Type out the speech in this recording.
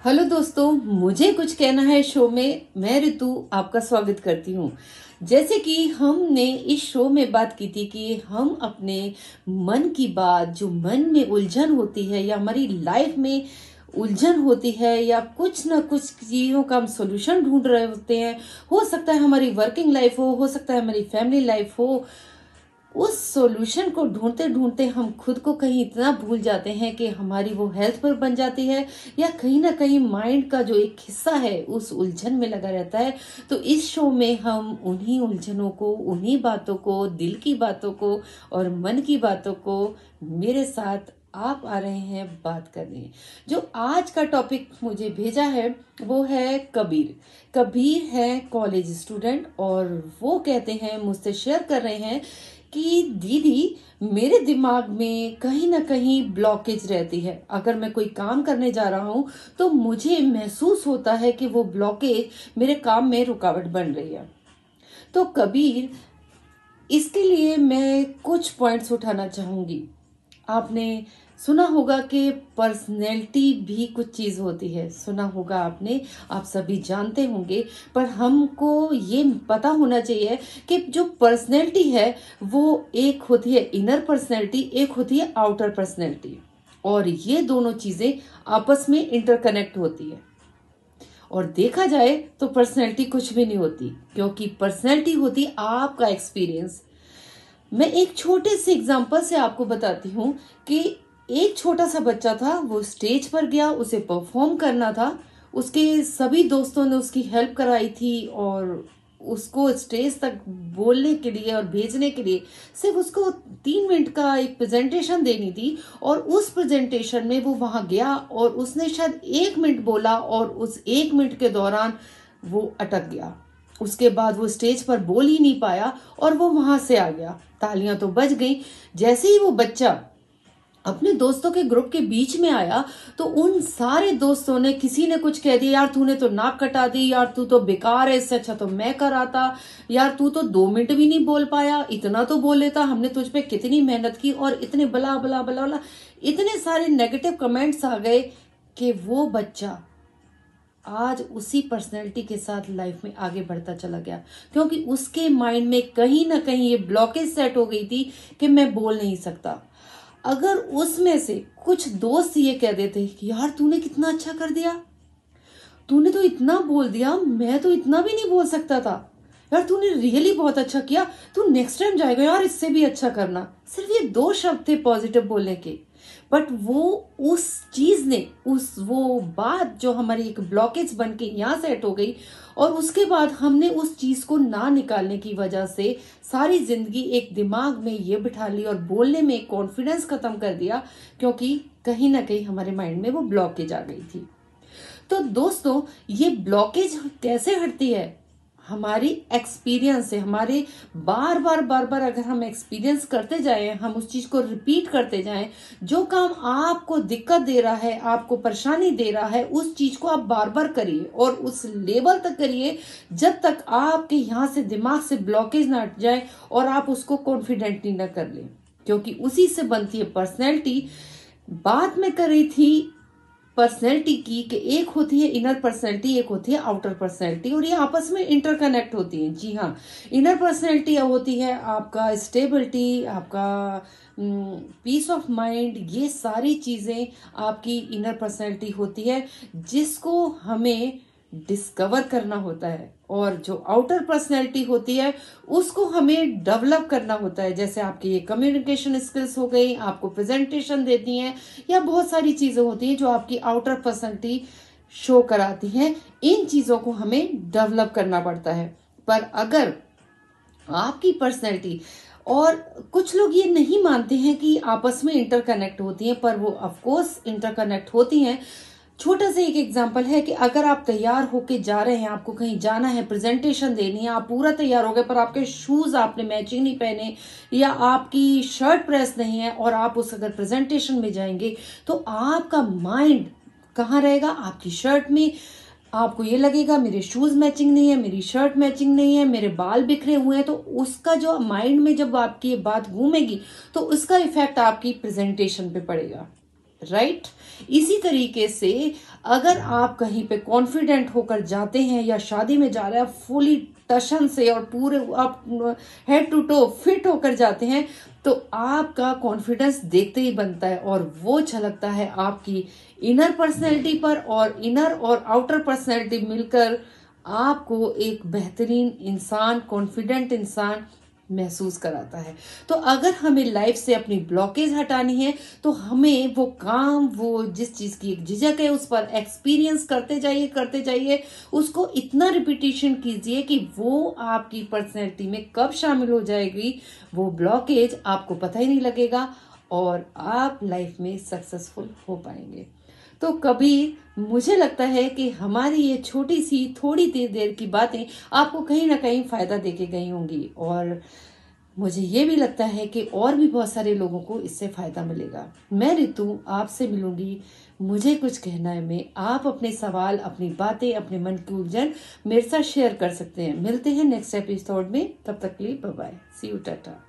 Hello दोस्तों, मुझे कुछ कहना है शो में। मैं ऋतु आपका स्वागत करती हूँ। जैसे कि हमने इस शो में बात की थी कि हम अपने मन की बात, जो मन में उलझन होती है या हमारी लाइफ में उलझन होती है या कुछ ना कुछ चीजों का हम सोल्यूशन ढूंढ रहे होते हैं। हो सकता है हमारी वर्किंग लाइफ हो सकता है हमारी फैमिली लाइफ हो। उस सॉल्यूशन को ढूंढते ढूंढते हम खुद को कहीं इतना भूल जाते हैं कि हमारी वो हेल्थ पर बन जाती है, या कहीं ना कहीं माइंड का जो एक हिस्सा है उस उलझन में लगा रहता है। तो इस शो में हम उन्हीं उलझनों को, उन्हीं बातों को, दिल की बातों को और मन की बातों को मेरे साथ आप आ रहे हैं बात करने। जो आज का टॉपिक मुझे भेजा है वो है कबीर। कबीर है कॉलेज स्टूडेंट और वो कहते हैं, मुझसे शेयर कर रहे हैं कि दीदी, मेरे दिमाग में कहीं ना कहीं ब्लॉकेज रहती है। अगर मैं कोई काम करने जा रहा हूं तो मुझे महसूस होता है कि वो ब्लॉकेज मेरे काम में रुकावट बन रही है। तो कबीर, इसके लिए मैं कुछ पॉइंट्स उठाना चाहूंगी। आपने सुना होगा कि पर्सनैलिटी भी कुछ चीज होती है। सुना होगा आपने, आप सभी जानते होंगे। पर हमको ये पता होना चाहिए कि जो पर्सनैलिटी है वो एक होती है इनर पर्सनैलिटी, एक होती है आउटर पर्सनैलिटी। और ये दोनों चीजें आपस में इंटरकनेक्ट होती है। और देखा जाए तो पर्सनैलिटी कुछ भी नहीं होती, क्योंकि पर्सनैलिटी होती आपका एक्सपीरियंस। मैं एक छोटे से एग्जांपल से आपको बताती हूँ कि एक छोटा सा बच्चा था, वो स्टेज पर गया, उसे परफॉर्म करना था। उसके सभी दोस्तों ने उसकी हेल्प कराई थी और उसको स्टेज तक बोलने के लिए और भेजने के लिए सिर्फ उसको 3 मिनट का एक प्रेजेंटेशन देनी थी। और उस प्रेजेंटेशन में वो वहां गया और उसने शायद 1 मिनट बोला और उस 1 मिनट के दौरान वो अटक गया। उसके बाद वो स्टेज पर बोल ही नहीं पाया और वो वहां से आ गया। तालियां तो बज गई। जैसे ही वो बच्चा अपने दोस्तों के ग्रुप के बीच में आया तो उन सारे दोस्तों ने, किसी ने कुछ कह दिया, यार तूने तो नाक कटा दी, यार तू तो बेकार है, इससे अच्छा तो मैं कराता, यार तू तो 2 मिनट भी नहीं बोल पाया, इतना तो बोल लेता, हमने तुझ पे कितनी मेहनत की, और इतने बला बला बला बला इतने सारे नेगेटिव कमेंट्स आ गए कि वो बच्चा आज उसी पर्सनैलिटी के साथ लाइफ में आगे बढ़ता चला गया। क्योंकि उसके माइंड में कहीं ना कहीं ये ब्लॉकेज सेट हो गई थी कि मैं बोल नहीं सकता। अगर उसमें से कुछ दोस्त ये कह देते कि यार तूने कितना अच्छा कर दिया, तूने तो इतना बोल दिया, मैं तो इतना भी नहीं बोल सकता था, यार तूने रियली बहुत अच्छा किया, तू नेक्स्ट टाइम जाएगा यार इससे भी अच्छा करना। सिर्फ ये 2 शब्द थे पॉजिटिव बोलने के। बट वो उस चीज ने, उस वो बात जो हमारी एक ब्लॉकेज बन के यहाँ सेट हो गई, और उसके बाद हमने उस चीज को ना निकालने की वजह से सारी जिंदगी एक दिमाग में ये बिठा ली और बोलने में कॉन्फिडेंस खत्म कर दिया, क्योंकि कहीं ना कहीं हमारे माइंड में वो ब्लॉकेज आ गई थी। तो दोस्तों, ये ब्लॉकेज कैसे हटती है? हमारी एक्सपीरियंस से, हमारे बार बार बार बार अगर हम एक्सपीरियंस करते जाएं, हम उस चीज को रिपीट करते जाएं, जो काम आपको दिक्कत दे रहा है, आपको परेशानी दे रहा है, उस चीज को आप बार बार करिए और उस लेवल तक करिए जब तक आपके यहाँ से दिमाग से ब्लॉकेज ना हट जाए और आप उसको कॉन्फिडेंटली ना कर लें, क्योंकि उसी से बनती है पर्सनैलिटी। बात मैं कर रही थी पर्सनैलिटी की कि एक होती है इनर पर्सनैलिटी, एक होती है आउटर पर्सनैलिटी, और ये आपस में इंटरकनेक्ट होती है। जी हाँ, इनर पर्सनैलिटी होती है आपका स्टेबिलिटी, आपका पीस ऑफ माइंड, ये सारी चीजें आपकी इनर पर्सनैलिटी होती है, जिसको हमें डिस्कवर करना होता है। और जो आउटर पर्सनैलिटी होती है उसको हमें डेवलप करना होता है। जैसे आपकी ये कम्युनिकेशन स्किल्स हो गई, आपको प्रेजेंटेशन देती हैं, या बहुत सारी चीजें होती हैं जो आपकी आउटर पर्सनैलिटी शो कराती हैं। इन चीजों को हमें डेवलप करना पड़ता है। पर अगर आपकी पर्सनैलिटी, और कुछ लोग ये नहीं मानते हैं कि आपस में इंटरकनेक्ट होती हैं, पर वो ऑफकोर्स इंटरकनेक्ट होती हैं। छोटा सा एक एग्जांपल है कि अगर आप तैयार होके जा रहे हैं, आपको कहीं जाना है, प्रेजेंटेशन देनी है, आप पूरा तैयार हो गए, पर आपके शूज आपने मैचिंग नहीं पहने, या आपकी शर्ट प्रेस नहीं है, और आप उस अगर प्रेजेंटेशन में जाएंगे तो आपका माइंड कहाँ रहेगा? आपकी शर्ट में। आपको ये लगेगा मेरे शूज मैचिंग नहीं है, मेरी शर्ट मैचिंग नहीं है, मेरे बाल बिखरे हुए हैं। तो उसका जो माइंड में जब आपकी ये बात घूमेगी तो उसका इफेक्ट आपकी प्रेजेंटेशन पे पड़ेगा। राइट। इसी तरीके से अगर आप कहीं पे कॉन्फिडेंट होकर जाते हैं या शादी में जा रहे हैं फुली टशन से और पूरे आप हेड टू टो फिट होकर जाते हैं, तो आपका कॉन्फिडेंस देखते ही बनता है और वो झलकता है आपकी इनर पर्सनैलिटी पर, और इनर और आउटर पर्सनैलिटी मिलकर आपको एक बेहतरीन इंसान, कॉन्फिडेंट इंसान महसूस कराता है। तो अगर हमें लाइफ से अपनी ब्लॉकेज हटानी है तो हमें वो काम, वो जिस चीज की एक झिझक है उस पर एक्सपीरियंस करते जाइए, उसको इतना रिपीटिशन कीजिए कि वो आपकी पर्सनैलिटी में कब शामिल हो जाएगी वो ब्लॉकेज आपको पता ही नहीं लगेगा और आप लाइफ में सक्सेसफुल हो पाएंगे। तो कभी मुझे लगता है कि हमारी ये छोटी सी थोड़ी देर देर की बातें आपको कहीं ना कहीं फायदा देके गई होंगी, और मुझे ये भी लगता है कि और भी बहुत सारे लोगों को इससे फायदा मिलेगा। मैं ऋतु आपसे मिलूंगी मुझे कुछ कहना है में। आप अपने सवाल, अपनी बातें, अपने मन की उलझन मेरे साथ शेयर कर सकते हैं। मिलते हैं नेक्स्ट एपिसोड में, तब तक के लिए bye bye, see you, Tata.